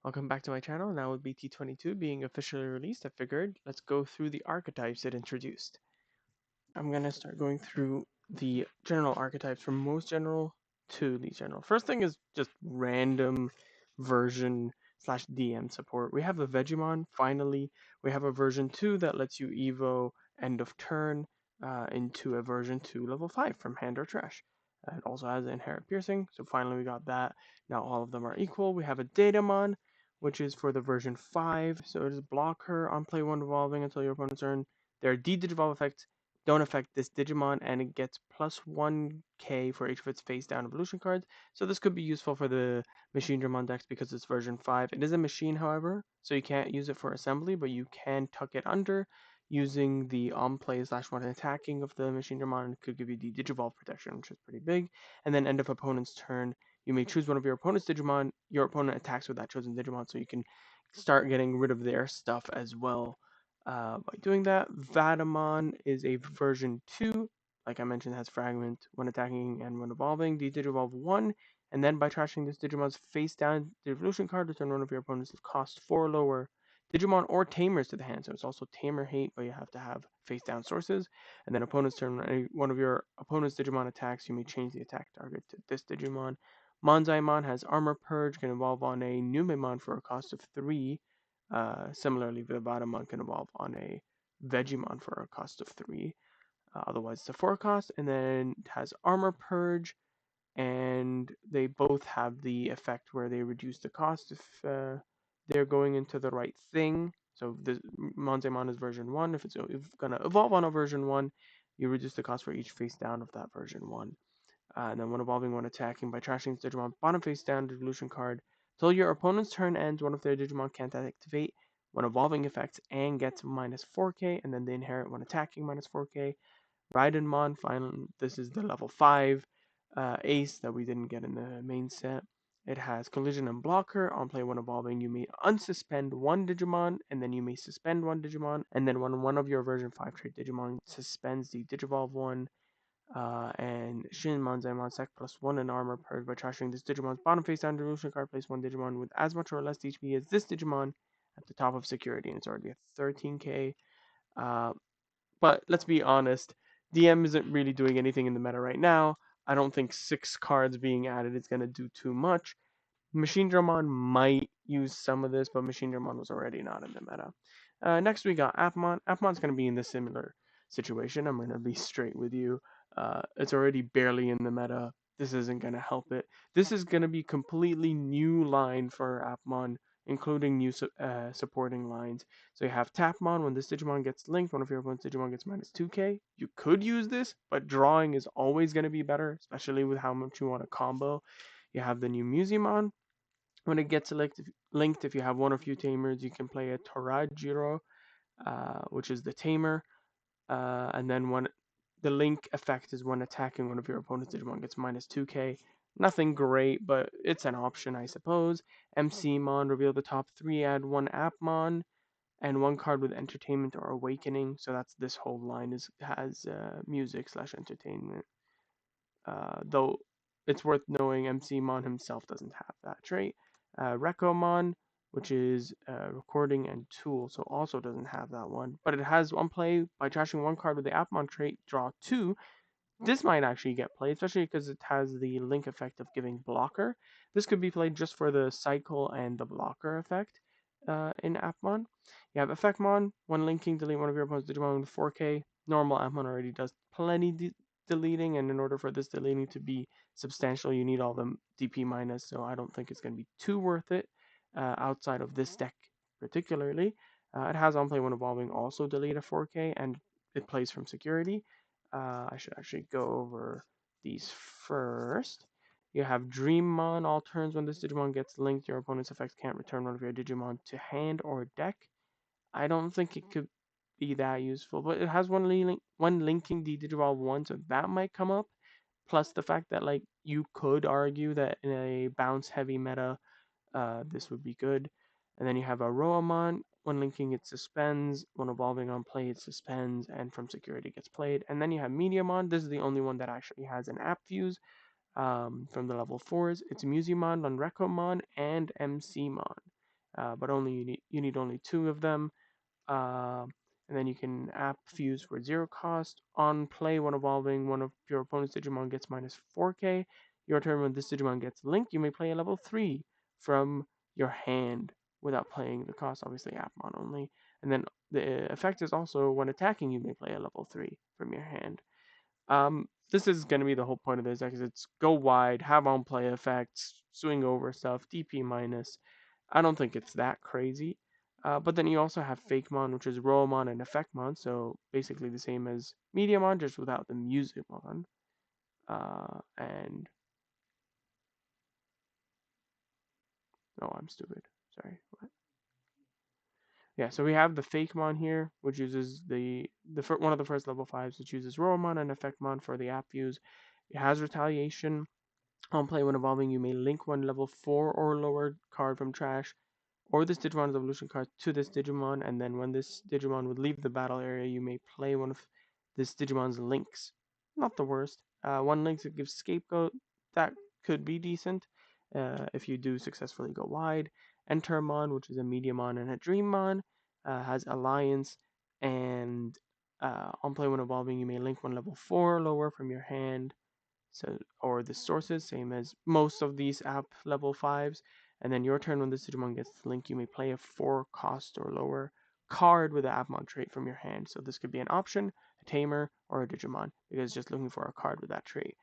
Welcome back to my channel. Now with BT22 being officially released, I figured let's go through the archetypes it introduced. I'm going to start going through the general archetypes from most general to least general. First thing is just random version slash DM support. We have a Vegemon, finally. We have a version 2 that lets you Evo end of turn into a version 2 level 5 from hand or trash. It also has inherent piercing, so finally we got that. Now all of them are equal. We have a Datamon, which is for the version 5, so it is block her on play 1 evolving until your opponent's turn. There are D-Digivolve effects don't affect this Digimon, and it gets plus 1k for each of its face down evolution cards. So this could be useful for the Machine Dramon decks because it's version 5. It is a machine, however, so you can't use it for assembly, but you can tuck it under using the on play / one attacking of the Machine Dramon. It could give you the Digivolve protection, which is pretty big. And then end of opponent's turn, you may choose one of your opponent's Digimon. Your opponent attacks with that chosen Digimon, so you can start getting rid of their stuff as well. By doing that, Vatamon is a version 2. Like I mentioned, it has Fragment when attacking and when evolving. Digivolve 1, and then by trashing this Digimon's face down the evolution card, return one of your opponent's cost 4 lower Digimon or Tamers to the hand. So it's also Tamer hate, but you have to have face down sources. And then opponent's turn, when one of your opponent's Digimon attacks, you may change the attack target to this Digimon. Monzaimon has Armor Purge, can evolve on a Numemon for a cost of 3. Similarly, the Vatamon can evolve on a Vegemon for a cost of 3. Otherwise, it's a 4 cost. And then it has Armor Purge, and they both have the effect where they reduce the cost if they're going into the right thing. So the Monzaimon is version 1. If it's going to evolve on a version 1, you reduce the cost for each face down of that version 1. And then when evolving, when attacking, by trashing the Digimon bottom face down evolution card, till your opponent's turn ends, one of their Digimon can't activate when evolving effects and gets minus 4k, and then they inherit when attacking minus 4k. Raidenmon, finally, this is the level 5 ace that we didn't get in the main set. It has collision and blocker. On play when evolving, you may unsuspend one Digimon, and then you may suspend one Digimon, and then when one of your version 5 trait Digimon suspends the Digivolve one, and Shin Monzaimon sec +1 in armor purge by trashing this Digimon's bottom face down evolution card. Place one Digimon with as much or less HP as this Digimon at the top of security, and it's already at 13k. But let's be honest, DM isn't really doing anything in the meta right now. I don't think 6 cards being added is going to do too much. Machine Dramon might use some of this, but Machine Dramon was already not in the meta. Next we got Appmon. Appmon's going to be in the similar situation. I'm going to be straight with you. It's already barely in the meta. This isn't going to help it. This is going to be completely new line for Appmon, including new supporting lines. So you have Tapmon. When this Digimon gets linked, one of your opponent's Digimon gets minus 2k. You could use this, but drawing is always going to be better, especially with how much you want to combo. You have the new Musimon. When it gets linked, if you have one or few tamers, you can play a Torajiro, which is the tamer. And then when the link effect is when attacking one of your opponent's Digimon gets minus 2k. Nothing great, but it's an option, I suppose. MCmon, reveal the top 3, add 1 Appmon, and 1 card with Entertainment or Awakening. So that's this whole line has music / entertainment. Though it's worth knowing MCmon himself doesn't have that trait. Recomon, which is recording and tool, so also doesn't have that one. But it has one play by trashing 1 card with the Appmon trait, draw 2. This might actually get played, especially because it has the link effect of giving blocker. This could be played just for the cycle and the blocker effect in Appmon. You have Effectmon. When linking, delete one of your opponent's Digimon with 4k. Normal Appmon already does plenty deleting, and in order for this deleting to be substantial, you need all the DP minus, so I don't think it's going to be too worth it outside of this deck particularly. It has on play when evolving also delete a 4k, and it plays from security. I should actually go over these first. You have Dreammon. All turns when this Digimon gets linked, your opponent's effects can't return one of your Digimon to hand or deck. I don't think it could be that useful, but it has one linking the Digivolve 1, so that might come up. Plus the fact that like you could argue that in a bounce heavy meta, this would be good. And then you have Aroamon. When linking, it suspends. When evolving on play, it suspends, and from security gets played. And then you have Mediamon. This is the only one that actually has an app fuse from the level 4s. It's Musimon on Recomon and MCmon. but you need only 2 of them. And then you can app fuse for 0 cost. On play, when evolving, one of your opponent's Digimon gets minus 4k. Your turn, when this Digimon gets linked, you may play a level 3 from your hand without playing the cost, obviously Appmon only. And then the effect is also when attacking, you may play a level 3 from your hand. This is going to be the whole point of this deck, is it's go wide, have on play effects, swing over stuff, DP minus. I don't think it's that crazy. But then you also have Fakemon, which is Roamon and Effectmon, so basically the same as Mediamon, just without the Musicmon. And no, I'm stupid. Sorry. What? Yeah, so we have the Fakemon here, which uses one of the first level 5s, which uses Roamon and Effectmon for the app use. It has Retaliation. On play, when evolving, you may link one level 4 or lower card from trash or this Digimon's evolution card to this Digimon, and then when this Digimon would leave the battle area, you may play one of this Digimon's links. Not the worst. One link that gives Scapegoat, that could be decent if you do successfully go wide. Entermon, which is a Mediamon and a Dreammon, has Alliance, and on play when evolving, you may link one level 4 or lower from your hand. So, or the sources, same as most of these app level 5s. And then your turn, when this Digimon gets the link, you may play a 4 cost or lower card with the Appmon trait from your hand. So this could be an option, a Tamer, or a Digimon, because it's just looking for a card with that trait.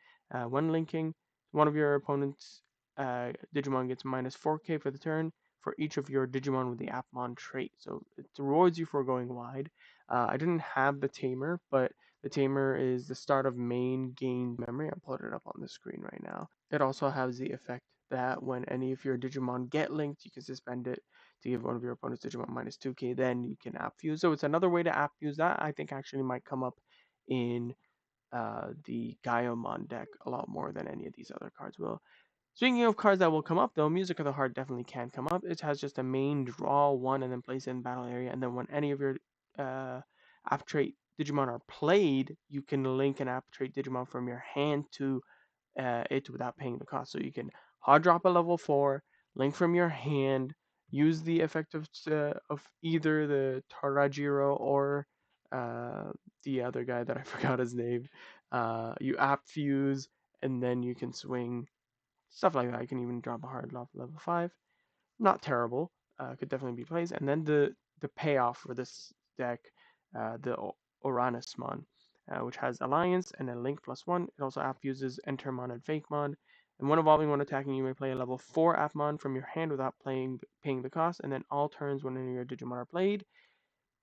When linking, one of your opponent's Digimon gets minus 4k for the turn for each of your Digimon with the Appmon trait. So it rewards you for going wide. I didn't have the Tamer, but the Tamer is the start of main gain memory. I'm pulling it up on the screen right now. It also has the effect that when any of your Digimon get linked, you can suspend it to give one of your opponent's Digimon minus 2k. Then you can app fuse. So it's another way to app fuse that. I think actually might come up in the Gaiomon deck a lot more than any of these other cards will. Speaking of cards that will come up, though, Music of the Heart definitely can come up. It has just a main draw 1 and then place it in battle area, and then when any of your app trait Digimon are played, you can link an app trait Digimon from your hand to it without paying the cost. So you can hard drop a level 4, link from your hand, use the effect of either the Tarajiro or the other guy that I forgot his name. You app fuse, and then you can swing. Stuff like that. I can even drop a hard off level 5. Not terrible. Could definitely be plays. And then the payoff for this deck, the Ouranosmon, which has Alliance and a Link +1. It also app uses Entermon and Fakemon. And when evolving, when attacking, you may play a level 4 Appmon from your hand without paying the cost. And then all turns when any of your Digimon are played,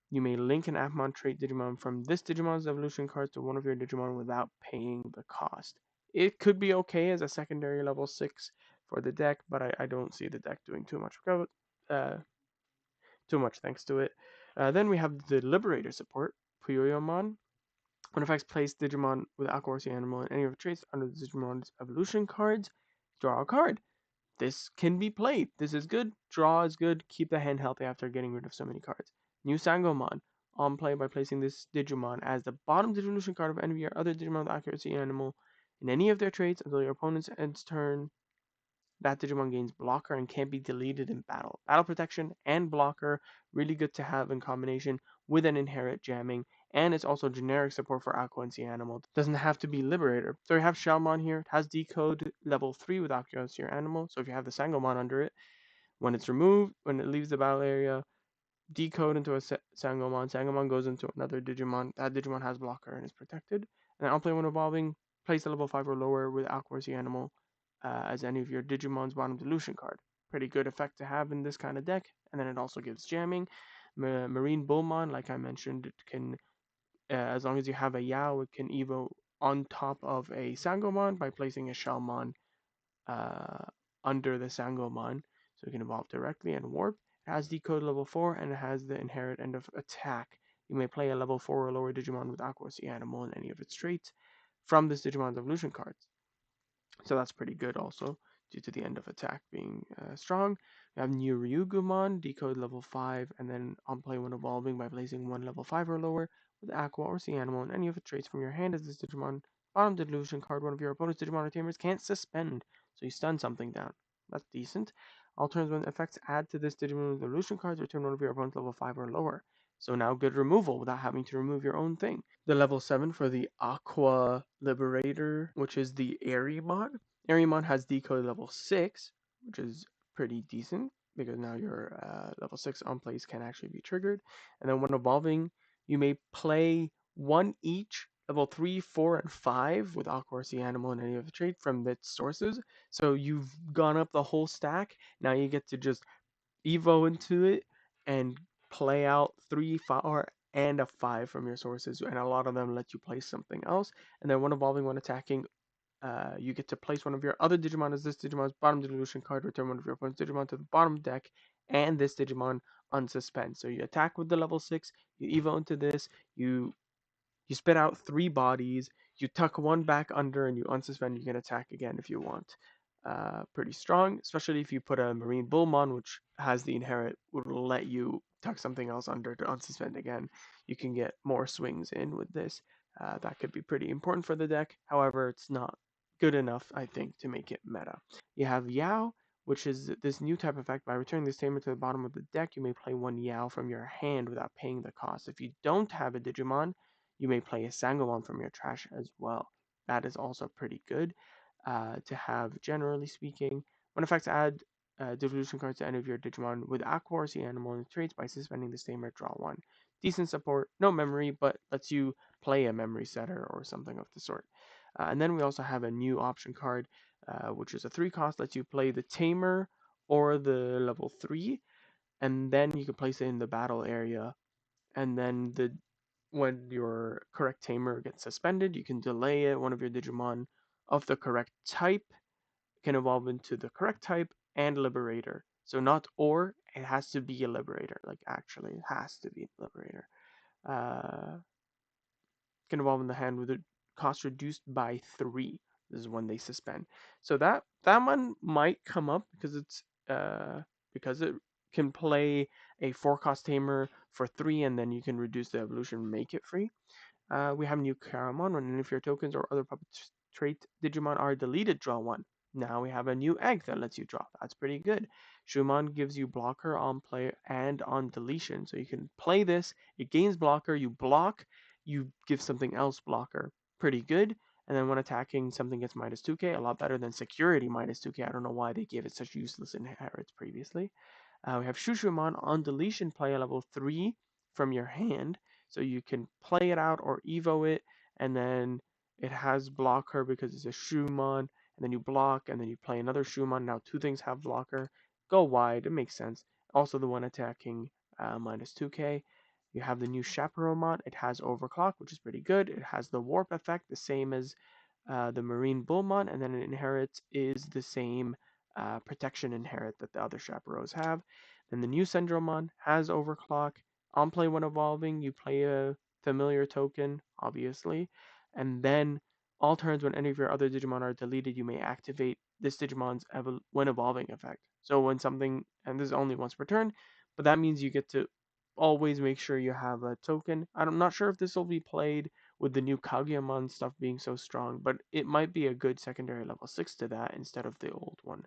you may link an Appmon trait Digimon from this Digimon's evolution cards to one of your Digimon without paying the cost. It could be okay as a secondary level 6 for the deck, but I don't see the deck doing uh, too much thanks to it. Then we have the Liberator support, Puyoyomon. When effects place Digimon with Aqua or Dianamon and any of the traits under the Digimon's evolution cards, draw a card. This can be played. This is good. Draw is good. Keep the hand healthy after getting rid of so many cards. New Sangomon. On play by placing this Digimon as the bottom evolution card of any of your other Digimon with accuracy animal in any of their traits until your opponent's end's turn. That Digimon gains blocker and can't be deleted in battle. Battle protection and blocker, really good to have in combination with an inherit jamming, and it's also generic support for Aqua and Dianamon. Doesn't have to be Liberator. So we have Shellmon here. It has decode level 3 with Aqua as your animal. So if you have the Sangomon under it, when it's removed, when it leaves the battle area, decode into a Sangomon. Sangomon goes into another Digimon. That Digimon has blocker and is protected. And then on play when evolving, place a level 5 or lower with Aqua animal as any of your Digimon's bottom dilution card. Pretty good effect to have in this kind of deck. And then it also gives jamming. Marine Bullmon, like I mentioned, it can, as long as you have a Yao, it can evo on top of a Sangomon by placing a Shellmon uh, under the Sangomon. So it can evolve directly and warp. It has decode level 4 and it has the inherit end of attack. You may play a level 4 or lower Digimon with Aqua animal in any of its traits from this Digimon's evolution cards. So that's pretty good also, due to the end of attack being strong. We have new Ryugumon, decode level 5, and then on play when evolving by placing one level 5 or lower with Aqua or Animal and any of its traits from your hand as this Digimon. Bottom delusion card, one of your opponent's Digimon or Tamers can't suspend, so you stun something down. That's decent. All turns when effects add to this Digimon with evolution cards, return one of your opponent's level 5 or lower. So now good removal without having to remove your own thing. The level 7 for the Aqua Liberator, which is the Airimon. Airimon has decode level 6, which is pretty decent because now your level 6 on plays can actually be triggered. And then when evolving, you may play one each level 3, 4, and 5 with Aqua or Dianamon and any other trait from its sources. So you've gone up the whole stack. Now you get to just Evo into it and play out 3, 4, and a 5 from your sources, and a lot of them let you play something else. And then when evolving, when attacking, you get to place one of your other Digimon as this Digimon's bottom evolution card, return one of your opponent's Digimon to the bottom deck, and this Digimon unsuspend. So you attack with the level 6, you Evo into this, you spit out 3 bodies, you tuck one back under, and you unsuspend. You can attack again if you want. Pretty strong, especially if you put a Marine Bullmon, which has the inherit, would let you tuck something else under to unsuspend again. You can get more swings in with this. That could be pretty important for the deck. However, it's not good enough, I think, to make it meta. You have Yao, which is this new type effect. By returning this statement to the bottom of the deck, you may play one Yao from your hand without paying the cost. If you don't have a Digimon, you may play a Sangomon from your trash as well. That is also pretty good to have, generally speaking. When effects add devolution cards to any of your Digimon with Aqua or Dianamon traits by suspending the Stamer, draw one. Decent support, no memory, but lets you play a memory setter or something of the sort. And then we also have a new option card, which is a 3 cost, lets you play the Tamer or the level 3, and then you can place it in the battle area. And then when your correct tamer gets suspended, you can delay it. One of your Digimon of the correct type can evolve into the correct type and Liberator. So not or, it has to be a Liberator. Like actually, it has to be a Liberator. Uh, can evolve in the hand with a cost reduced by 3. This is when they suspend. So that one might come up because it can play a 4 cost tamer for 3, and then you can reduce the evolution and make it free. We have new Caramon. When any of your tokens or other puppet trait Digimon are deleted, draw one. Now we have a new egg that lets you draw. That's pretty good. Shumon gives you blocker on play and on deletion. So you can play this, it gains blocker, you block, you give something else blocker. Pretty good. And then when attacking, something gets minus 2k, a lot better than security minus 2k. I don't know why they gave it such useless inherits previously. We have Shushumon on deletion, play a level 3 from your hand. So you can play it out or Evo it, and then it has blocker because it's a Shumon, and then you block, and then you play another Shumon. Now 2 things have blocker. Go wide, it makes sense. Also the one attacking minus 2k. You have the new Chaperonemon. It has Overclock, which is pretty good. It has the Warp effect, the same as the Marine Bullmon, and then it inherits is the same protection inherit that the other Chaperones have. Then the new Syndromon has Overclock. On play when evolving, you play a familiar token, obviously, and then all turns when any of your other Digimon are deleted, you may activate this Digimon's when evolving effect. So when something, and this is only once per turn, but that means you get to always make sure you have a token. I'm not sure if this will be played with the new Kageyamon stuff being so strong, but it might be a good secondary level 6 to that instead of the old one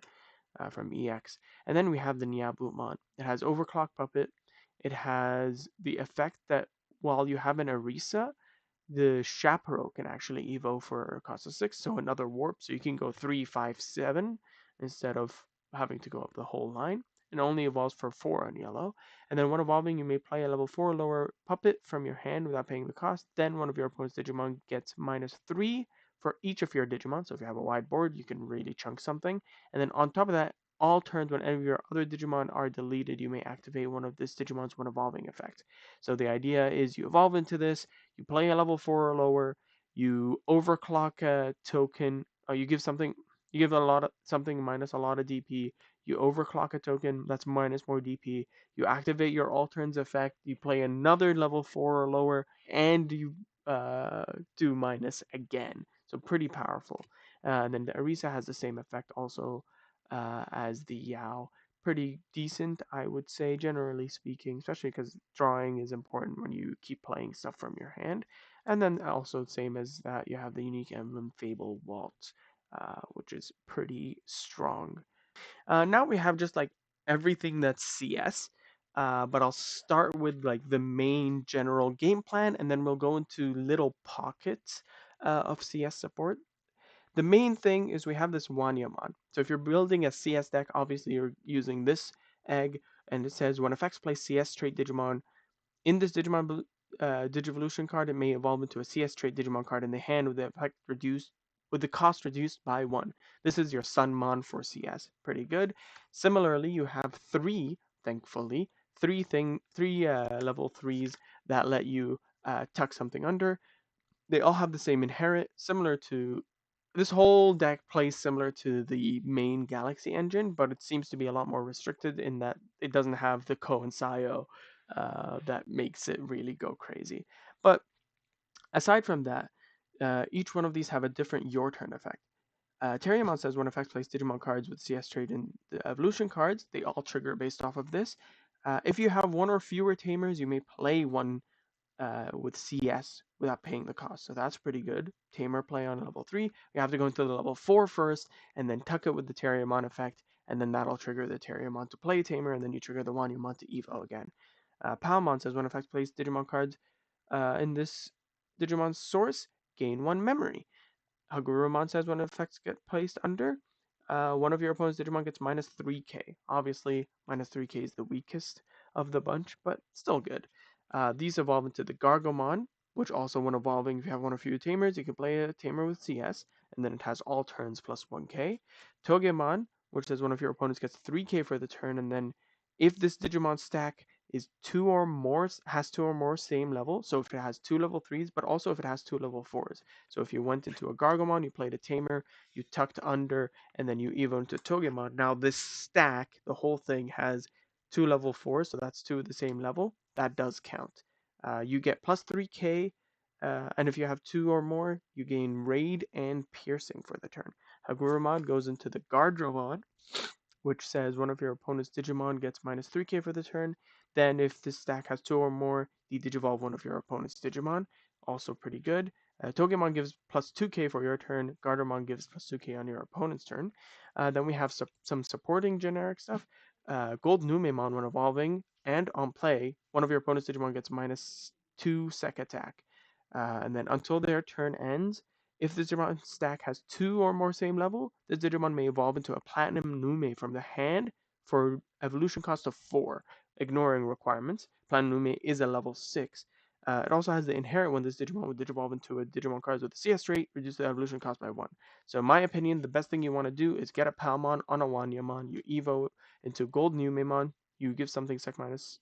from EX. And then we have the Niabutmon. It has Overclock Puppet. It has the effect that while you have an Arisa, the Chaperone can actually evo for cost of 6, so another warp, so you can go 3, 5, 7 instead of having to go up the whole line. It only evolves for 4 on yellow. And then when evolving, you may play a level 4 lower puppet from your hand without paying the cost. Then one of your opponent's Digimon gets minus 3 for each of your Digimon. So if you have a wide board, you can really chunk something. And then on top of that, all turns when any of your other Digimon are deleted, you may activate one of this Digimon's when evolving effect. So the idea is you evolve into this, you play a level 4 or lower, you overclock a token, or you give a lot of something minus a lot of DP, you overclock a token that's minus more DP, you activate your alterns effect, you play another level 4 or lower, and you do minus again. So pretty powerful. And then the Arisa has the same effect also as the Yao. Pretty decent, I would say, generally speaking, especially because drawing is important when you keep playing stuff from your hand. And then also, same as that, you have the unique emblem Fable Vault, which is pretty strong. Now we have just like everything that's CS, but I'll start with like the main general game plan, and then we'll go into little pockets of CS support. The main thing is we have this Wanyamon. So if you're building a CS deck, obviously you're using this egg, and it says when effects place CS trait Digimon in this Digivolution card, it may evolve into a CS trait Digimon card in the hand with the effect reduced with the cost reduced by 1. This is your Sunmon for CS. Pretty good. Similarly, you have three, thankfully, three level 3s that let you tuck something under. They all have the same inherit, similar to this whole deck plays similar to the main Galaxy engine, but it seems to be a lot more restricted in that it doesn't have the Ko and Sayo that makes it really go crazy. But aside from that, each one of these have a different your turn effect. Terriamon says when effects place Digimon cards with CS trait in the evolution cards, they all trigger based off of this. If you have one or fewer tamers, you may play one with CS without paying the cost. So that's pretty good. Tamer play on level 3. We have to go into the level 4 first, and then tuck it with the Terriamon effect, and then that'll trigger the Terriamon to play Tamer, and then you trigger the Wanyamon to Evo again. Palmon says when effects place Digimon cards in this Digimon source, gain 1 memory. Hagurumon says when effects get placed under, one of your opponent's Digimon gets minus 3k. Obviously, minus 3k is the weakest of the bunch, but still good. These evolve into the Gargomon, which also, when evolving, if you have one or few tamers, you can play a tamer with CS, and then it has all turns plus 1k. Togemon, which says one of your opponents gets 3k for the turn, and then if this Digimon stack is has two or more same level, so if it has 2 level 3s, but also if it has 2 level 4s. So if you went into a Gargomon, you played a Tamer, you tucked under, and then you evo into Togemon. Now this stack, the whole thing has 2 level 4s, so that's 2 of the same level. That does count. You get plus 3k, and if you have 2 or more, you gain Raid and Piercing for the turn. Hagurumon goes into the Guardromon, which says one of your opponent's Digimon gets minus 3k for the turn. Then if this stack has 2 or more, de-digivolve one of your opponent's Digimon. Also pretty good. Togemon gives plus 2k for your turn. Gardermon gives plus 2k on your opponent's turn. Then we have some supporting generic stuff. Gold Numemon when evolving and on play, one of your opponent's Digimon gets minus 2 sec attack. And then until their turn ends, if the Digimon stack has 2 or more same level, the Digimon may evolve into a Platinum Nume from the hand for evolution cost of 4, ignoring requirements. Platinum Nume is a level 6. It also has the inherent when this Digimon would digivolve into a Digimon card with a CS trait, reduce the evolution cost by 1. So in my opinion, the best thing you want to do is get a Palmon on a Wanyamon, you evo into Gold Numemon, you give something sec minus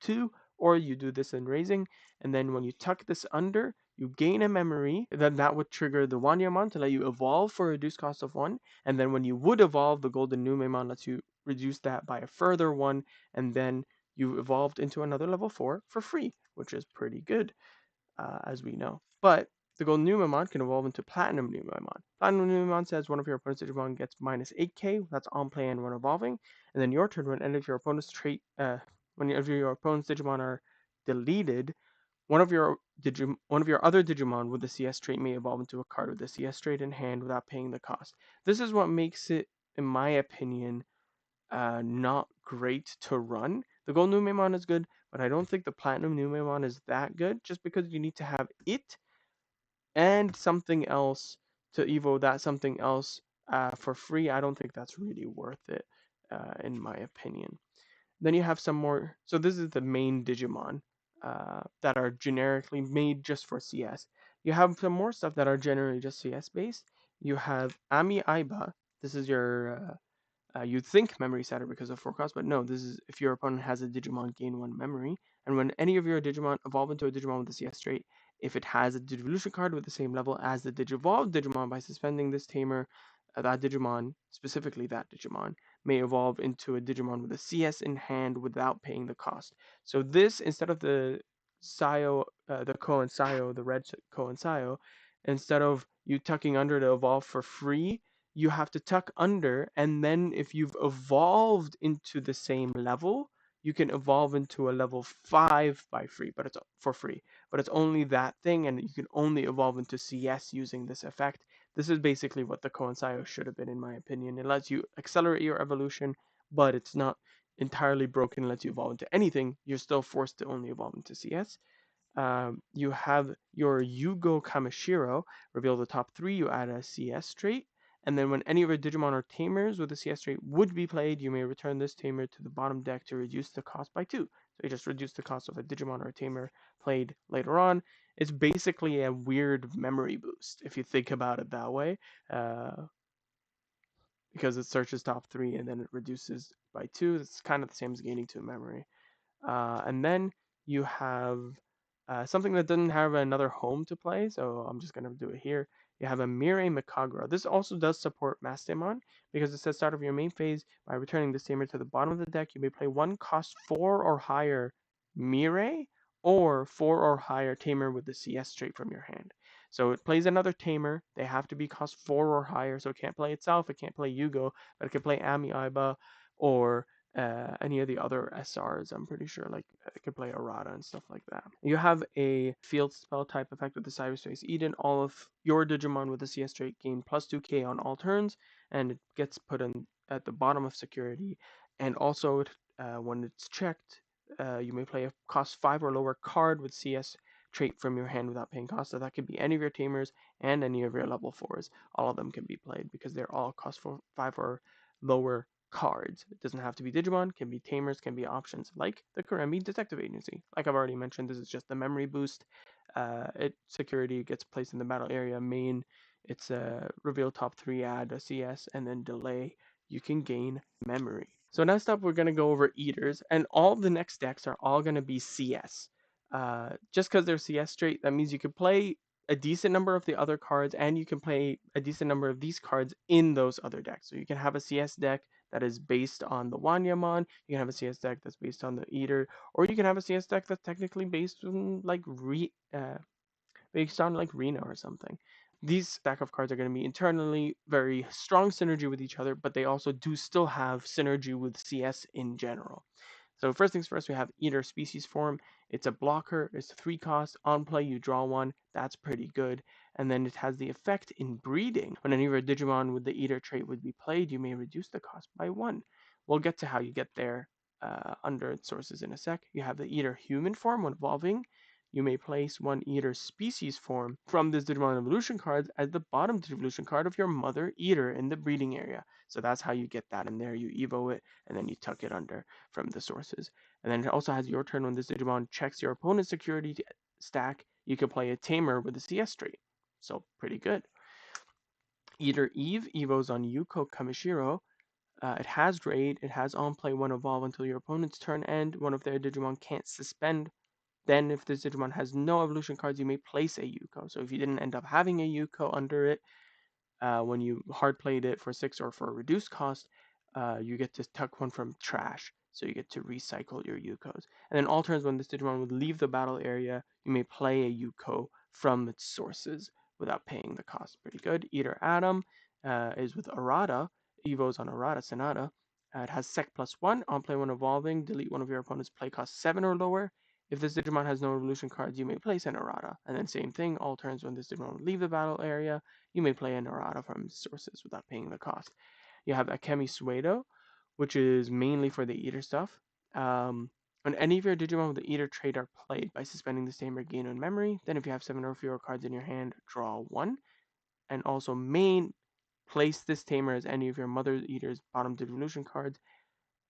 2, or you do this in raising, and then when you tuck this under, you gain a memory, then that would trigger the Wanyamon to let you evolve for a reduced cost of 1, and then when you would evolve, the Golden Numemon lets you reduce that by a further 1, and then you evolved into another level 4 for free, which is pretty good, as we know. But the Golden Numemon can evolve into Platinum Numemon. Platinum Numemon says one of your opponent's Digimon gets minus 8k, that's on play and when evolving, and then your turn when any of your opponent's when any of your opponent's Digimon are deleted, one of your other Digimon with the CS trait may evolve into a card with the CS trait in hand without paying the cost. This is what makes it, in my opinion, not great to run. The Gold Numemon is good, but I don't think the Platinum Numemon is that good, just because you need to have it and something else to evo that something else for free. I don't think that's really worth it, in my opinion. Then you have some more. So this is the main Digimon that are generically made just for CS. You have some more stuff that are generally just CS based. You have Ami Aiba. This is your you'd think memory setter because of forecast, but no, this is if your opponent has a Digimon gain 1 memory, and when any of your Digimon evolve into a Digimon with a CS trait, if it has a Digivolution card with the same level as the Digivolved Digimon by suspending this tamer, that Digimon, specifically that Digimon, may evolve into a Digimon with a CS in hand without paying the cost. So this, instead of the Sayo, the Ko and Sayo, the red Ko and Sayo, instead of you tucking under to evolve for free, you have to tuck under, and then if you've evolved into the same level, you can evolve into a level 5 by free, but it's for free. But it's only that thing, and you can only evolve into CS using this effect. This is basically what the Coinsio should have been, in my opinion. It lets you accelerate your evolution, but it's not entirely broken. It lets you evolve into anything. You're still forced to only evolve into CS. You have your Yugo Kamishiro. Reveal the top three, you add a CS trait. And then when any of your Digimon or Tamers with a CS trait would be played, you may return this Tamer to the bottom deck to reduce the cost by 2. So you just reduce the cost of a Digimon or a Tamer played later on. It's basically a weird memory boost, if you think about it that way, uh, because it searches top 3 and then it reduces by 2. It's kind of the same as gaining 2 memory. And then you have something that doesn't have another home to play, so I'm just going to do it here. You have a Mirei Mikagura. This also does support Mastemon because it says start of your main phase. By returning this tamer to the bottom of the deck, you may play one cost 4 or higher Mirei or 4 or higher tamer with the CS trait from your hand. So it plays another tamer. They have to be cost 4 or higher, so it can't play itself. It can't play Yugo, but it can play Amiiba or any of the other SRs. I'm pretty sure, like it can play errata and stuff like that. You have a field spell type effect with the Cyberspace Eden. All of your Digimon with the CS trait gain plus 2k on all turns, and it gets put in at the bottom of security. And also, when it's checked, you may play a cost 5 or lower card with CS trait from your hand without paying cost. So that could be any of your Tamers and any of your level 4s. All of them can be played because they're all cost 5 or lower cards. It doesn't have to be Digimon, can be Tamers, can be options like the Kuremi Detective Agency. Like I've already mentioned, this is just the memory boost. Security gets placed in the battle area main. It's a reveal top 3, add a CS, and then delay. You can gain memory. So next up, we're going to go over Eaters, and all the next decks are all going to be CS. Just because they're CS straight, that means you can play a decent number of the other cards, and you can play a decent number of these cards in those other decks. So you can have a CS deck that is based on the Wanyamon, you can have a CS deck that's based on the Eater, or you can have a CS deck that's technically based on Reno or something. These stack of cards are going to be internally very strong synergy with each other, but they also do still have synergy with CS in general. So first things first, we have Eater Species Form. It's a blocker, it's 3 cost. On play, you draw 1. That's pretty good. And then it has the effect in breeding. When any of your Digimon with the Eater trait would be played, you may reduce the cost by 1. We'll get to how you get there under sources in a sec. You have the Eater Human Form. When evolving, you may place one Eater Species Form from this Digimon Evolution card as the bottom evolution card of your Mother Eater in the breeding area. So that's how you get that in there. You evo it, and then you tuck it under from the sources. And then it also has your turn when this Digimon checks your opponent's security stack. You can play a Tamer with a CS trait. So pretty good. Eater Eve evos on Yuko Kamishiro. It has raid, it has on play when evolve until your opponent's turn end. One of their Digimon can't suspend. Then if this Digimon has no evolution cards, you may place a Yuko. So if you didn't end up having a Yuko under it, when you hard played it for 6 or for a reduced cost, you get to tuck one from trash. So you get to recycle your Yukos. And then all turns when this Digimon would leave the battle area, you may play a Yuko from its sources without paying the cost. Pretty good. Eater Adam is with Arata. Evo's on Arata Sonata. It has Sec +1. On play when evolving, delete one of your opponent's play cost 7 or lower. If this Digimon has no evolution cards, you may place an Arata. And then same thing, all turns when this Digimon would leave the battle area, you may play an errata from sources without paying the cost. You have Akemi Suedo, which is mainly for the Eater stuff. When any of your Digimon with the Eater trait are played by suspending the tamer gain on memory, then if you have 7 or fewer cards in your hand, draw 1. And also place this tamer as any of your Mother Eater's bottom evolution cards.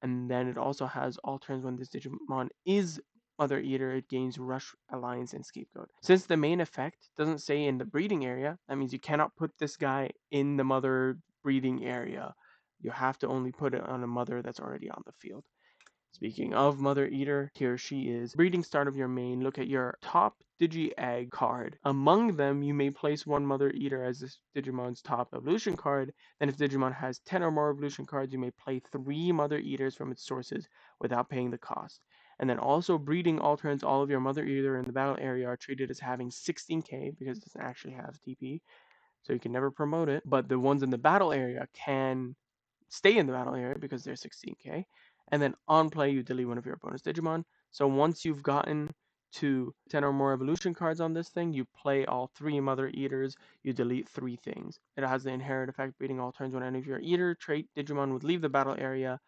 And then it also has all turns when this Digimon is Mother Eater, it gains Rush, Alliance, and Scapegoat. Since the main effect doesn't say in the breeding area, that means you cannot put this guy in the Mother breeding area. You have to only put it on a Mother that's already on the field. Speaking of Mother Eater, here she is. Breeding start of your main, look at your top Digi-Egg card. Among them, you may place one Mother Eater as this Digimon's top evolution card. Then if Digimon has 10 or more evolution cards, you may play 3 Mother Eaters from its sources without paying the cost. And then also breeding alternates, all of your Mother Eater in the battle area are treated as having 16k because it doesn't actually have TP. So you can never promote it. But the ones in the battle area can stay in the battle area because they're 16k. And then on play, you delete one of your opponent's Digimon. So once you've gotten to 10 or more evolution cards on this thing, you play all 3 Mother Eaters, you delete 3 things. It has the inherent effect beating all turns when any of your Eater trait Digimon would leave the battle area.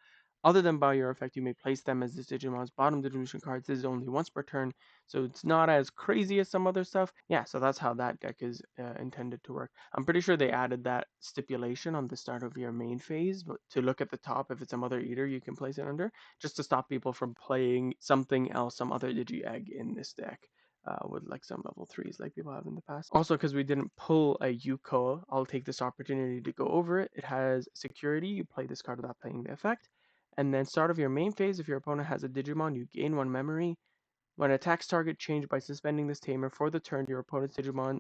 Other than by your effect, you may place them as this Digimon's bottom evolution cards. This is only once per turn, so it's not as crazy as some other stuff. Yeah, so that's how that deck is intended to work. I'm pretty sure they added that stipulation on the start of your main phase, but to look at the top, if it's a Mother Eater, you can place it under, just to stop people from playing something else, some other Digi-Egg in this deck. With like some level 3s like people have in the past. Also, because we didn't pull a Yuko, I'll take this opportunity to go over it. It has security. You play this card without playing the effect. And then start of your main phase, if your opponent has a Digimon, you gain 1 memory. When attacks target change by suspending this tamer for the turn, your opponent's Digimon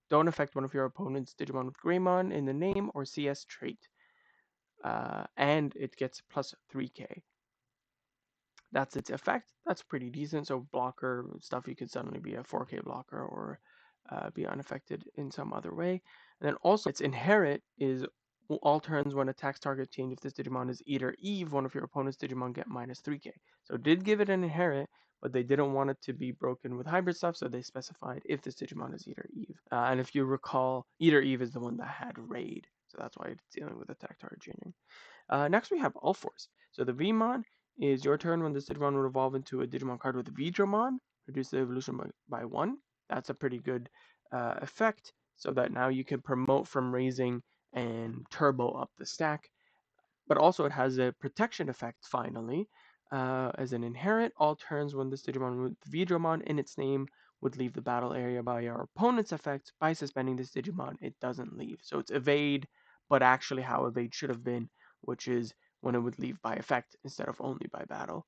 don't affect one of your opponent's Digimon with Greymon in the name or CS trait. And it gets plus 3k. That's its effect. That's pretty decent. So blocker stuff, you could suddenly be a 4k blocker or be unaffected in some other way. And then also its inherit is all turns when attacks target change. If this Digimon is Eater Eve, one of your opponent's Digimon get minus 3k. So it did give it an inherit, but they didn't want it to be broken with hybrid stuff, so they specified if this Digimon is Eater Eve. And if you recall, Eater Eve is the one that had Raid, so that's why it's dealing with attack target changing. Next we have Ulforce. So the Vmon is your turn when this Digimon would evolve into a Digimon card with Vidramon, reduce the evolution by 1. That's a pretty good effect, so that now you can promote from raising and turbo up the stack. But also it has a protection effect finally. As an inherit, all turns when this Digimon with Vidramon in its name would leave the battle area by your opponent's effect. By suspending this Digimon, it doesn't leave. So it's evade, but actually how evade should have been, which is when it would leave by effect instead of only by battle.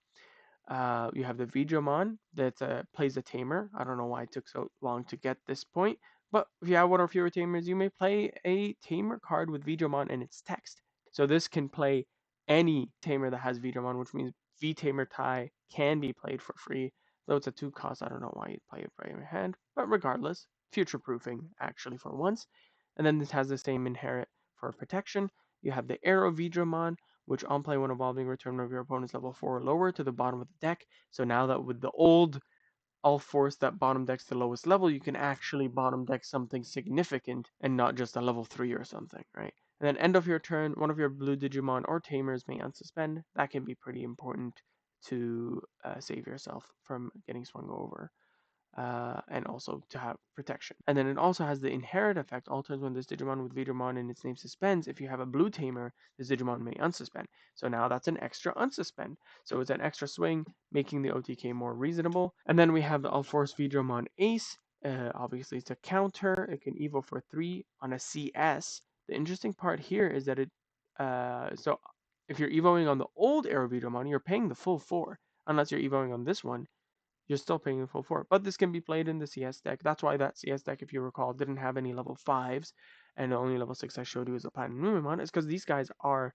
You have the Vidramon that plays a tamer. I don't know why it took so long to get this point, but if you have one or fewer tamers, you may play a tamer card with Vidramon and its text. So this can play any tamer that has Vidramon, which means V-Tamer tie can be played for free. Though it's a 2 cost, I don't know why you'd play it by your hand. But regardless, future-proofing actually for once. And then this has the same inherit for protection. You have the Arrow Vidramon, which on play when evolving, return of your opponent's level 4 or lower to the bottom of the deck. So now that with the old Ulforce that bottom decks the lowest level, you can actually bottom deck something significant and not just a level 3 or something, right? And then end of your turn, one of your blue Digimon or Tamers may unsuspend. That can be pretty important to save yourself from getting swung over. And also to have protection. And then it also has the inherit effect. All turns when this Digimon with Vidramon in its name suspends, if you have a blue tamer, this Digimon may unsuspend. So now that's an extra unsuspend. So it's an extra swing, making the OTK more reasonable. And then we have the Ulforce Vidramon Ace. Obviously, it's a counter. It can evo for 3 on a CS. The interesting part here is that so if you're evoing on the old Arrow Vidramon, you're paying the full 4. Unless you're evoing on this one, you're still paying the full 4. But this can be played in the CS deck. That's why that CS deck, if you recall, didn't have any level 5s. And the only level 6 I showed you is the Platinum Omnimon. It's because these guys are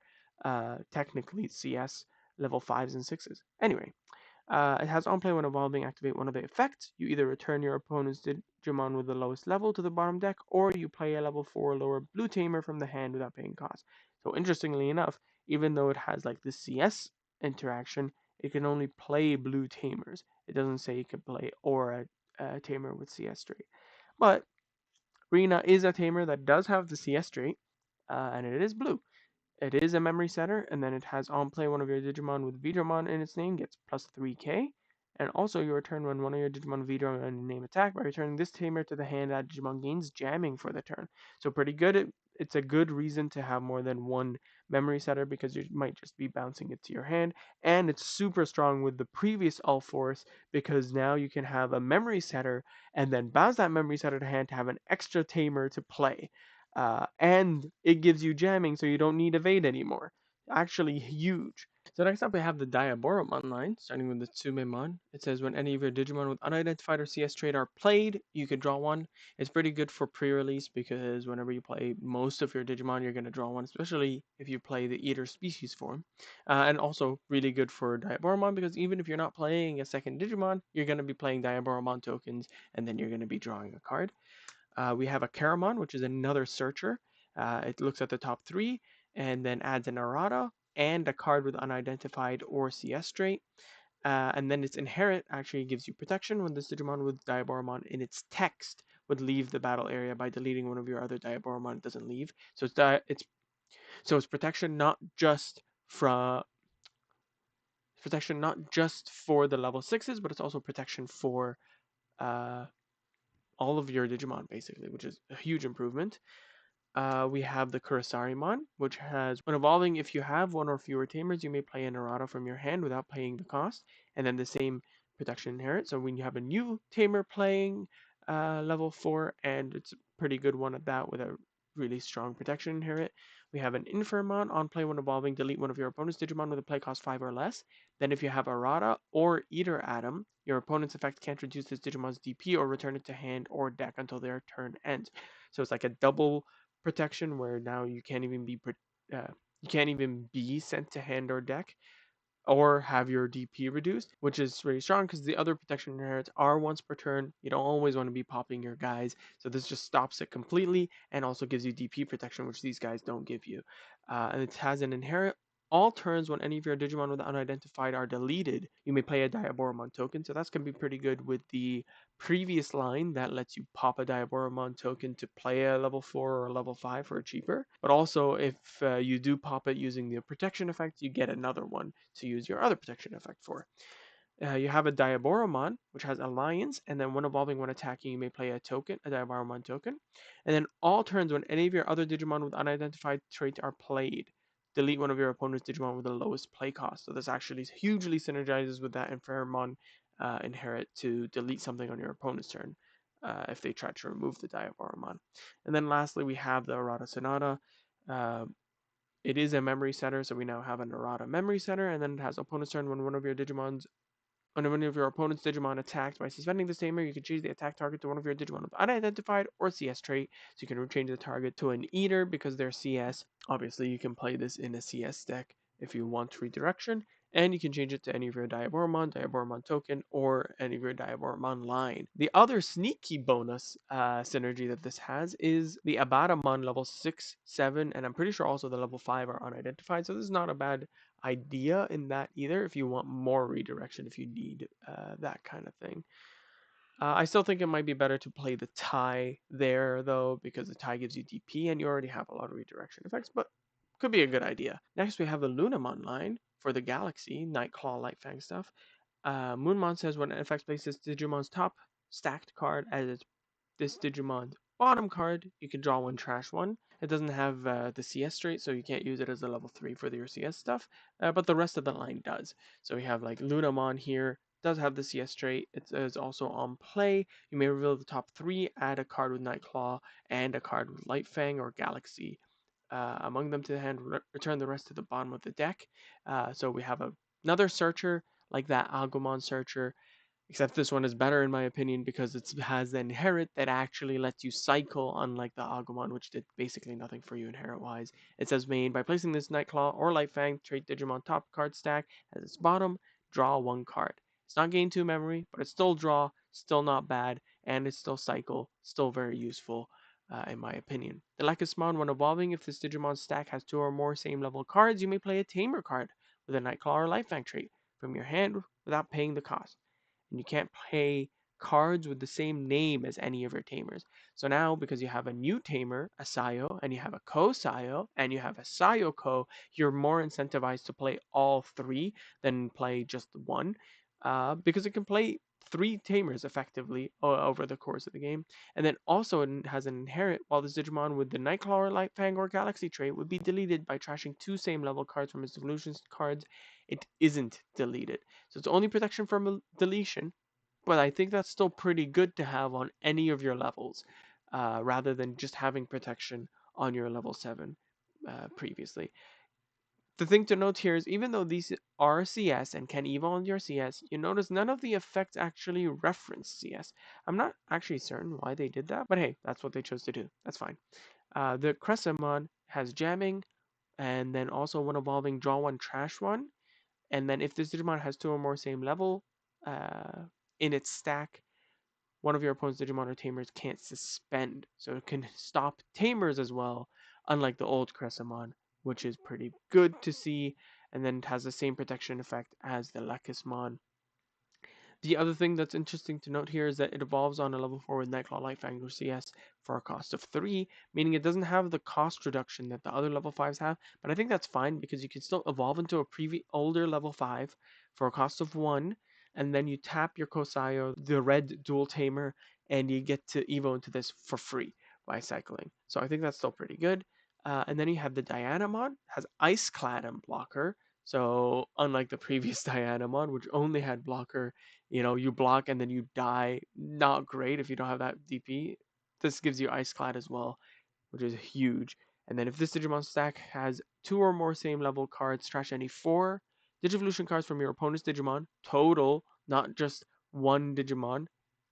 technically CS level 5s and 6s. Anyway, it has on play when evolving, activate one of the effects. You either return your opponent's Digimon with the lowest level to the bottom deck, or you play a level 4 lower blue tamer from the hand without paying cost. So interestingly enough, even though it has like the CS interaction, it can only play blue tamers. It doesn't say it can play or a tamer with CS trait. But Rina is a tamer that does have the CS trait, and it is blue. It is a memory setter, and then it has on play one of your Digimon with Vidramon in its name gets plus 3k. And also you return when one of your Digimon Vidramon name attack by returning this tamer to the hand, that Digimon gains jamming for the turn. So pretty good. It's a good reason to have more than one memory setter because you might just be bouncing it to your hand. And it's super strong with the previous Ulforce because now you can have a memory setter and then bounce that memory setter to hand to have an extra tamer to play. And it gives you jamming, so you don't need evade anymore. Actually huge. So next up we have the Diaboro line, starting with the Tsumemon. It says when any of your Digimon with unidentified or CS trait are played, you could draw one. It's pretty good for pre-release because whenever you play most of your Digimon, you're going to draw one, especially if you play the Eater species form. And also really good for Diaboromon because even if you're not playing a second Digimon, you're going to be playing Diaboromon tokens and then you're going to be drawing a card. We have a Caramon, which is another searcher. It looks at the top 3 and then adds an errata and a card with unidentified or CS trait. And then its inherit actually gives you protection when this Digimon with Diaboromon in its text would leave the battle area by deleting one of your other Diaboromon. It doesn't leave, so it's protection not just from protection not just for the level sixes, but it's also protection for uh, all of your Digimon basically, which is a huge improvement. We have the Kurisarimon, which has, when evolving, if you have one or fewer tamers, you may play an errata from your hand without paying the cost, and then the same protection inherit. So when you have a new tamer playing level 4, and it's a pretty good one at that with a really strong protection inherit. We have an Infirmon, on play when evolving, delete one of your opponent's Digimon with a play cost 5 or less. Then if you have errata or Eater Atom, your opponent's effect can't reduce this Digimon's DP or return it to hand or deck until their turn ends. So it's like a double protection where now you can't even be sent to hand or deck or have your DP reduced, which is really strong because the other protection inherits are once per turn. You don't always want to be popping your guys, so this just stops it completely and also gives you DP protection, which these guys don't give you. And it has an inherit. All turns when any of your Digimon with unidentified are deleted, you may play a Diaboromon token, so that's going to be pretty good with the previous line that lets you pop a Diaboromon token to play a level 4 or a level 5 for cheaper. But also, if you do pop it using the protection effect, you get another one to use your other protection effect for. You have a Diaboromon, which has Alliance, and then when evolving, when attacking, you may play a Diaboromon token. And then all turns, when any of your other Digimon with unidentified traits are played, delete one of your opponent's Digimon with the lowest play cost. So this actually hugely synergizes with that Infermon inherit to delete something on your opponent's turn if they try to remove the Diaboromon. And then lastly, we have the Errata Sonata. Uh, it is a memory center, so we now have an errata memory center, and then it has opponent's turn when one of your Digimons when one of your opponent's Digimon attacked by suspending the tamer, you can change the attack target to one of your Digimon with unidentified or CS trait, so you can change the target to an Eater because they're CS. Obviously, you can play this in a CS deck if you want redirection, and you can change it to any of your Diaboromon token, or any of your Diaboromon line. The other sneaky bonus synergy that this has is the Abatamon level 6, 7, and I'm pretty sure also the level 5 are unidentified, so this is not a bad idea in that either if you want more redirection, if you need that kind of thing. I still think it might be better to play the tie there though, because the tie gives you DP and you already have a lot of redirection effects, but could be a good idea. Next we have the Lunamon line for the Galaxy, Nightclaw, Lightfang stuff. Moonmon says when an effect places Digimon's top stacked card as its this Digimon's bottom card, you can draw one, trash one. It doesn't have the CS trait, so you can't use it as a level 3 for your CS stuff, but the rest of the line does. So we have like Lunamon here, does have the CS trait. It is also on play. You may reveal the top 3, add a card with Nightclaw, and a card with Lightfang or Galaxy. Among them to the hand, return the rest to the bottom of the deck. So we have another searcher, like that Agumon searcher, except this one is better in my opinion because it has the inherit that actually lets you cycle, unlike the Agumon, which did basically nothing for you inherit-wise. It says main, by placing this Nightclaw or Lightfang trait Digimon top card stack as its bottom, draw one card. It's not gain 2 memory, but it's still draw, still not bad, and it's still cycle, still very useful. In my opinion. The Lekismon, when evolving, if this Digimon stack has 2 or more same level cards, you may play a Tamer card with a Nightclaw or Lightfang trait from your hand without paying the cost, and you can't play cards with the same name as any of your tamers. So now, because you have a new tamer, a Sayo, and you have a Ko-Sayo, and you have a Sayo-Ko, you're more incentivized to play all 3 than play just one, because it can play 3 tamers effectively over the course of the game. And then also it has an inherit, while this Digimon with the Nightclaw or Lightfang or Galaxy trait would be deleted by trashing 2 same level cards from its evolution cards. It isn't deleted. So it's only protection from deletion, but I think that's still pretty good to have on any of your levels, rather than just having protection on your level 7 previously. The thing to note here is even though these are CS and can evolve on your CS, you notice none of the effects actually reference CS. I'm not actually certain why they did that, but hey, that's what they chose to do. That's fine. The Crescimon has jamming, and then also when evolving, draw one, trash one. And then if this Digimon has 2 or more same level in its stack, one of your opponent's Digimon or Tamers can't suspend. So it can stop Tamers as well, unlike the old Crescimon, which is pretty good to see. And then it has the same protection effect as the Lekismon. The other thing that's interesting to note here is that it evolves on a level 4 with Nightclaw, Lightfang, or CS for a cost of 3, meaning it doesn't have the cost reduction that the other level 5s have, but I think that's fine because you can still evolve into a older level 5 for a cost of 1, and then you tap your Kosayo, the red dual tamer, and you get to evo into this for free by cycling. So I think that's still pretty good. And then you have the Dianamon, has Ice Clad and Blocker, so unlike the previous Dianamon, which only had Blocker, you block and then you die. Not great if you don't have that DP. This gives you Ice Clad as well, which is huge. And then if this Digimon stack has 2 or more same level cards, trash any 4 Digivolution cards from your opponent's Digimon, total, not just one Digimon,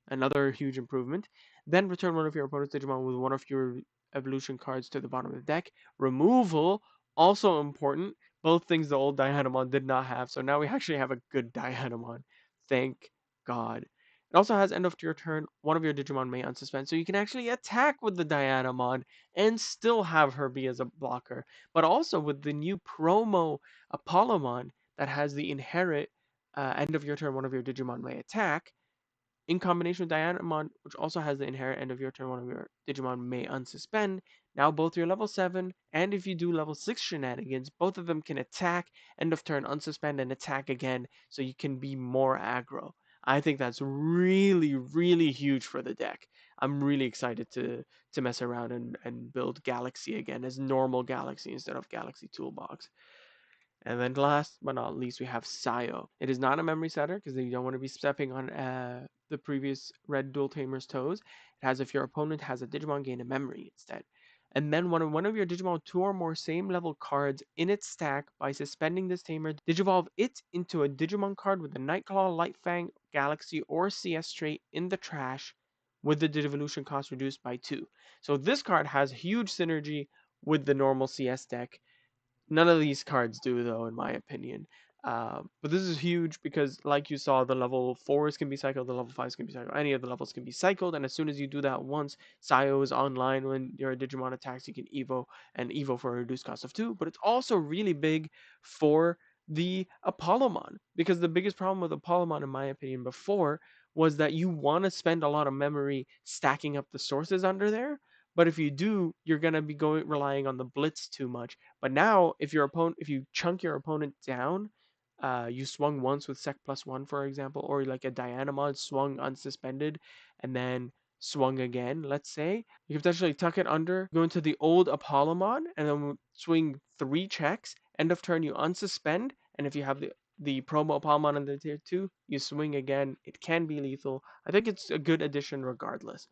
another huge improvement. Then return one of your opponent's Digimon with one of your evolution cards to the bottom of the deck. Removal, also important. Both things the old Dianamon did not have, so now we actually have a good Dianamon. Thank God. It also has end of your turn, one of your Digimon may unsuspend, so you can actually attack with the Dianamon and still have her be as a blocker. But also with the new promo Apollomon that has the inherit end of your turn, one of your Digimon may attack, in combination with Dianamon, which also has the inherent end of your turn, one of your Digimon may unsuspend. Now both your level 7, and if you do level 6 shenanigans, both of them can attack, end of turn, unsuspend, and attack again, so you can be more aggro. I think that's really, really huge for the deck. I'm really excited to mess around and build Galaxy again as normal Galaxy instead of Galaxy Toolbox. And then last but not least, we have Sayo. It is not a memory setter because you don't want to be stepping on the previous red dual tamer's toes. It has if your opponent has a Digimon, gain a memory instead. And then when one of your Digimon with 2 or more same level cards in its stack, by suspending this tamer, digivolve it into a Digimon card with a Nightclaw, Lightfang, Galaxy, or CS trait in the trash with the Digivolution cost reduced by 2. So this card has huge synergy with the normal CS deck. None of these cards do, though, in my opinion. But this is huge because, like you saw, the level 4s can be cycled, the level 5s can be cycled, any of the levels can be cycled, and as soon as you do that once, Sayo is online when your Digimon attacks, you can Evo, and Evo for a reduced cost of 2, but it's also really big for the Apollomon, because the biggest problem with Apollomon, in my opinion, before, was that you want to spend a lot of memory stacking up the sources under there, but if you do, you're going to be relying on the blitz too much. But now, if you chunk your opponent down, you swung once with Sec +1, for example, or like a Dianamon swung unsuspended and then swung again, let's say, you can potentially tuck it under, go into the old Apollomon, and then swing 3 checks. End of turn, you unsuspend, and if you have the promo Apollomon in the tier 2, you swing again. It can be lethal. I think it's a good addition regardless.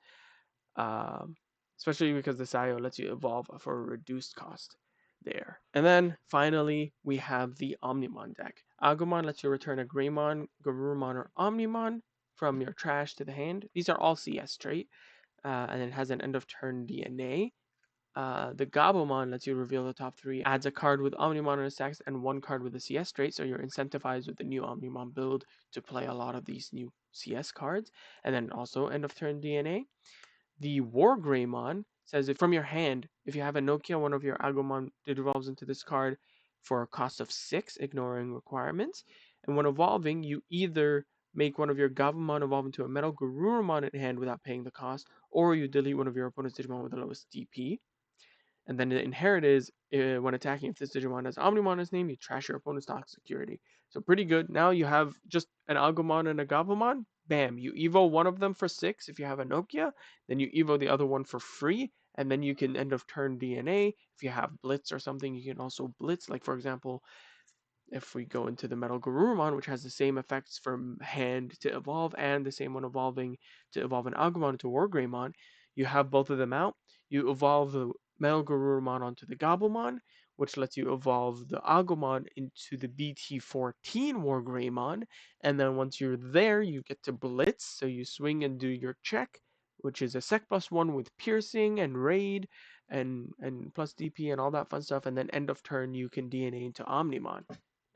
Um, Especially because the Sayo lets you evolve for a reduced cost there. And then finally, we have the Omnimon deck. Agumon lets you return a Greymon, Garurumon, or Omnimon from your trash to the hand. These are all CS trait, and it has an end of turn DNA. The Gabumon lets you reveal the top 3, adds a card with Omnimon in its stacks and 1 card with a CS trait, so you're incentivized with the new Omnimon build to play a lot of these new CS cards. And then also end of turn DNA. The War Greymon says if from your hand, if you have a Nokia, one of your Agumon evolves into this card for a cost of 6, ignoring requirements. And when evolving, you either make one of your Gabumon evolve into a Metal Garurumon in hand without paying the cost, or you delete one of your opponent's Digimon with the lowest DP. And then the inherit is when attacking, if this Digimon has Omnimon in its name, you trash your opponent's stock security. So pretty good. Now you have just an Agumon and a Gabumon. Bam, you Evo one of them for 6 if you have a Nokia. Then you Evo the other one for free. And then you can end of turn DNA. If you have Blitz or something, you can also Blitz. Like, for example, if we go into the Metal Garurumon, which has the same effects from hand to evolve and the same one evolving to evolve an Agumon into War Greymon, you have both of them out. You evolve the Metal Garurumon onto the Gabumon, which lets you evolve the Agumon into the BT14 War Greymon. And then once you're there, you get to Blitz. So you swing and do your check, which is a Sec +1 with Piercing and Raid and plus DP and all that fun stuff. And then end of turn, you can DNA into Omnimon.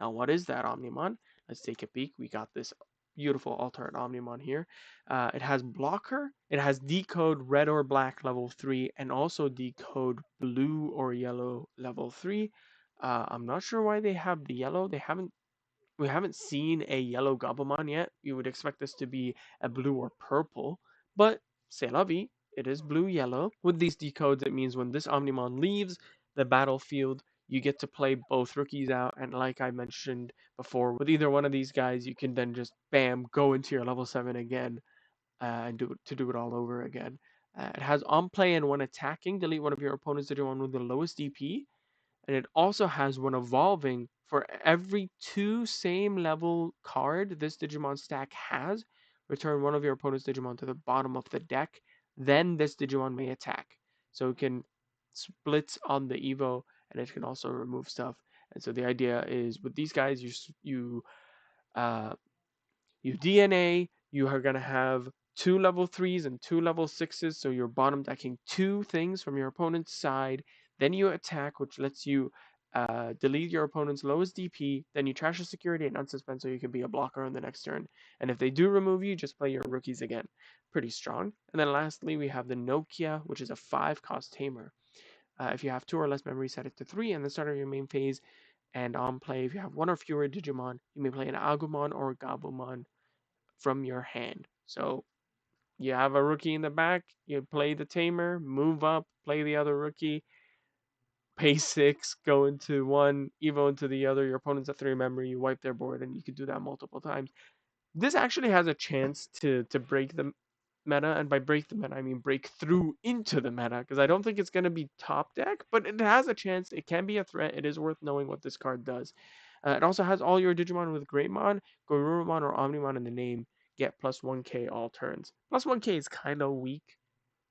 Now, what is that Omnimon? Let's take a peek. We got this beautiful alternate Omnimon here. It has blocker. It has decode red or black level 3 and also decode blue or yellow level 3. I'm not sure why they have the yellow. They haven't We haven't seen a yellow Gabumon yet. You would expect this to be a blue or purple, but c'est la vie. It is blue-yellow. With these decodes, it means when this Omnimon leaves the battlefield, you get to play both rookies out, and like I mentioned before, with either one of these guys, you can then just bam, go into your level 7 again and do it all over again. It has on play and when attacking, delete one of your opponent's Digimon with the lowest DP, and it also has when evolving for every 2 same level card this Digimon stack has, return one of your opponent's Digimon to the bottom of the deck. Then this Digimon may attack. So it can split on the Evo, and it can also remove stuff. And so the idea is with these guys, uh, you DNA, you are going to have 2 level 3s and 2 level 6s, so you're bottom decking 2 things from your opponent's side. Then you attack, which lets you delete your opponent's lowest DP. Then you trash a security and unsuspend, so you can be a blocker on the next turn. And if they do remove you, just play your rookies again. Pretty strong. And then lastly, we have the Nokia, which is a 5-cost tamer. If you have 2 or less memory, set it to 3, and the start of your main phase. And on play, if you have 1 or fewer Digimon, you may play an Agumon or Gabumon from your hand. So you have a rookie in the back, you play the tamer, move up, play the other rookie, pay 6, go into one, evo into the other, your opponent's at 3 memory, you wipe their board, and you can do that multiple times. This actually has a chance to break the meta, and by break the meta, I mean break through into the meta, because I don't think it's going to be top deck, but it has a chance. It can be a threat. It is worth knowing what this card does. It also has all your Digimon with Greatmon, Garurumon, or Omnimon in the name get plus 1k all turns. Plus 1k is kind of weak,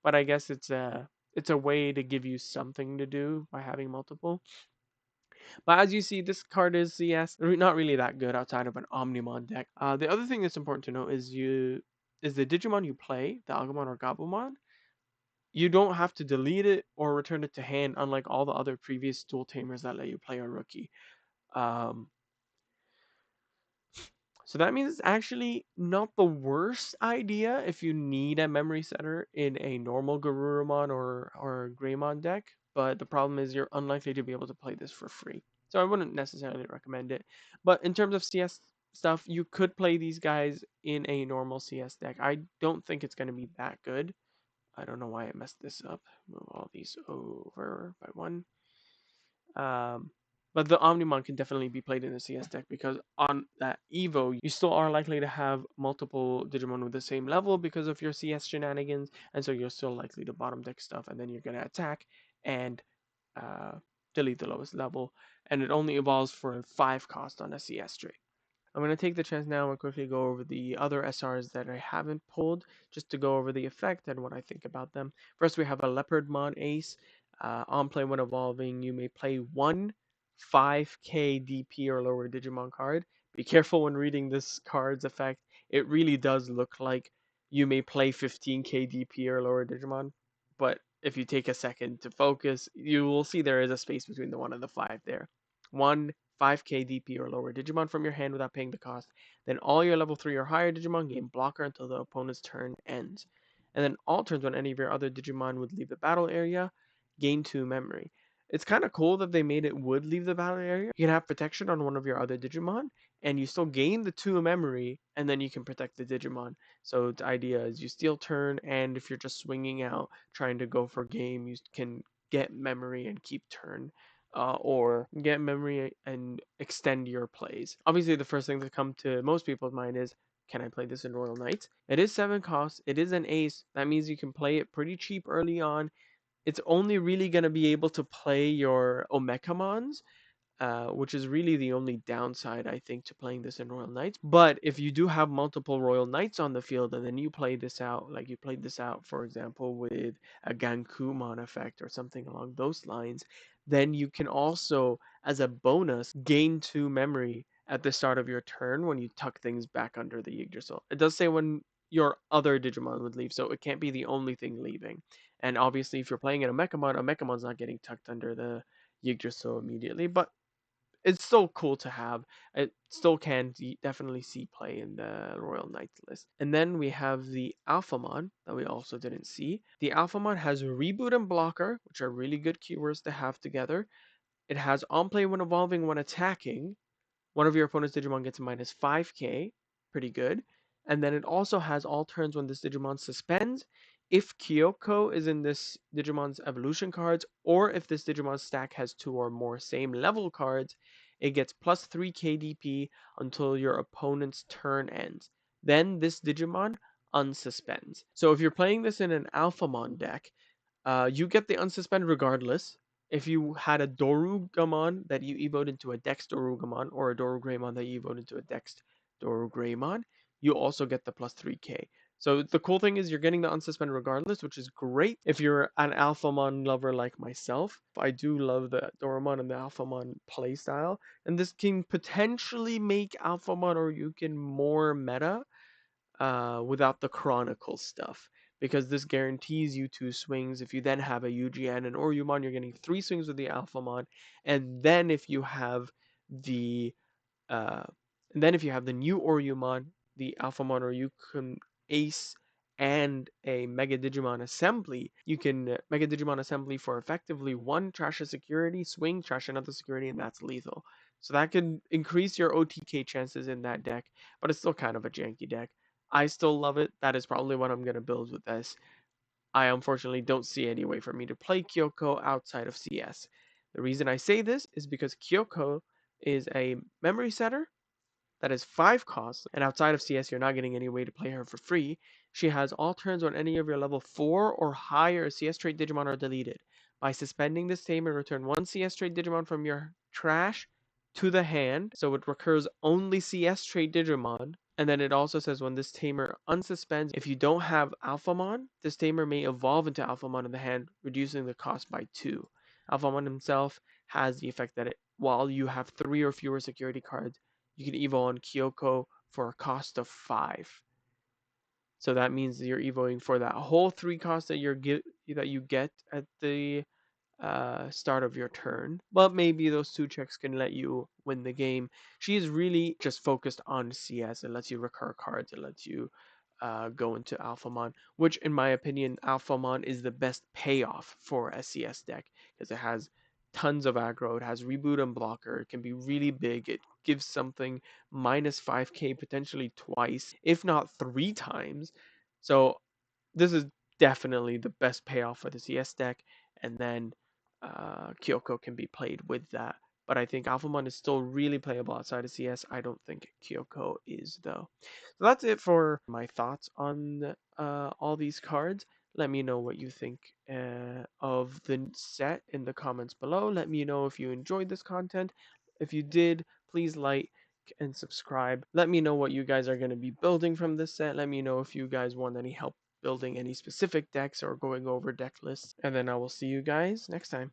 but I guess it's a way to give you something to do by having multiple. But as you see, this card is CS not really that good outside of an Omnimon deck. The other thing that's important to know is the Digimon you play, the Agumon or Gabumon, you don't have to delete it or return it to hand, unlike all the other previous dual tamers that let you play a rookie. Um, So that means it's actually not the worst idea if you need a memory setter in a normal Garurumon or Greymon deck, but the problem is you're unlikely to be able to play this for free. So I wouldn't necessarily recommend it. But in terms of CS stuff, you could play these guys in a normal CS deck. I don't think it's going to be that good. I don't know why I messed this up. Move all these over by one. Um, but the Omnimon can definitely be played in the CS deck because on that Evo, you still are likely to have multiple Digimon with the same level because of your CS shenanigans, and so you're still likely to bottom deck stuff, and then you're going to attack and uh, delete the lowest level, and it only evolves for a 5 cost on a CS tree. I'm going to take the chance now and quickly go over the other SRs that I haven't pulled, just to go over the effect and what I think about them. First, we have a Leopardmon Ace. On play when evolving, you may play one 5k DP or lower Digimon card. Be careful when reading this card's effect. It really does look like you may play 15k DP or lower Digimon, but if you take a second to focus, you will see there is a space between the 1 and the 5 there. One 5k DP or lower Digimon from your hand without paying the cost. Then all your level 3 or higher Digimon gain blocker until the opponent's turn ends. And then all turns when any of your other Digimon would leave the battle area, gain 2 memory. It's kind of cool that they made it would leave the battle area. You can have protection on one of your other Digimon, and you still gain the 2 memory, and then you can protect the Digimon. So the idea is you steal turn, and if you're just swinging out, trying to go for game, you can get memory and keep turn or get memory and extend your plays. Obviously, the first thing that come to most people's mind is, can I play this in Royal Knights? It is 7 costs. It is an ace. That means you can play it pretty cheap early on. It's only really going to be able to play your Omekamons, which is really the only downside, I think, to playing this in Royal Knights. But if you do have multiple Royal Knights on the field and then you play this out, like you played this out, for example, with a Gankumon effect or something along those lines, then you can also, as a bonus, gain 2 memory at the start of your turn when you tuck things back under the Yggdrasil. It does say when your other Digimon would leave, so it can't be the only thing leaving. And obviously, if you're playing in a Mechamon's not getting tucked under the Yggdrasil immediately, but it's still cool to have. It still can definitely see play in the Royal Knights list. And then we have the Alphamon that we also didn't see. The Alphamon has Reboot and Blocker, which are really good keywords to have together. It has On Play when evolving when attacking, One of your opponent's Digimon gets a minus 5k, pretty good. And then it also has all turns when this Digimon suspends. If Kyoko is in this Digimon's evolution cards, or if this Digimon's stack has 2 or more same level cards, it gets plus 3 KDP until your opponent's turn ends. Then this Digimon unsuspends. So if you're playing this in an Alphamon deck, you get the unsuspend regardless. If you had a Dorugamon that you evoed into a Dex Dorugamon, or a Dorugreymon that you evoed into a Dex Dorugreymon, you also get the plus 3k. So the cool thing is you're getting the unsuspend regardless, which is great if you're an Alphamon lover like myself. I do love the Dorumon and the Alphamon playstyle, and this can potentially make Alphamon or Yukin more meta without the Chronicle stuff. Because this guarantees you 2 swings. If you then have a UGN and Orumon, you're getting 3 swings with the Alphamon. And then if you have the uh, new Orumon, the Alphamon, or you can Ace and a Mega Digimon Assembly, you can Mega Digimon Assembly for effectively 1 trash a security, swing, trash another security, and that's lethal. So that can increase your OTK chances in that deck, but it's still kind of a janky deck. I still love it. That is probably what I'm going to build with this. I unfortunately don't see any way for me to play Kyoko outside of CS. The reason I say this is because Kyoko is a memory setter that is 5 costs, and outside of CS, you're not getting any way to play her for free. She has all turns when any of your level 4 or higher CS trait Digimon are deleted. By suspending this tamer, return 1 CS trait Digimon from your trash to the hand, so it recurs only CS trait Digimon. And then it also says when this tamer unsuspends, if you don't have Alphamon, this tamer may evolve into Alphamon in the hand, reducing the cost by 2. Alphamon himself has the effect that while you have 3 or fewer security cards, you can evo on Kyoko for a cost of 5. So that means you're evoing for that whole 3 cost that you get at the start of your turn. But maybe those 2 checks can let you win the game. She is really just focused on CS. It lets you recur cards. It lets you go into Alphamon, which in my opinion, Alphamon is the best payoff for a CS deck because it has tons of aggro. It has reboot and blocker. It can be really big. It gives something minus 5k potentially twice, if not 3 times. So this is definitely the best payoff for the CS deck. And then Kyoko can be played with that. But I think Alphamon is still really playable outside of CS. I don't think Kyoko is, though. So that's it for my thoughts on all these cards. Let me know what you think of the set in the comments below. Let me know if you enjoyed this content. If you did, please like and subscribe. Let me know what you guys are going to be building from this set. Let me know if you guys want any help building any specific decks or going over deck lists. And then I will see you guys next time.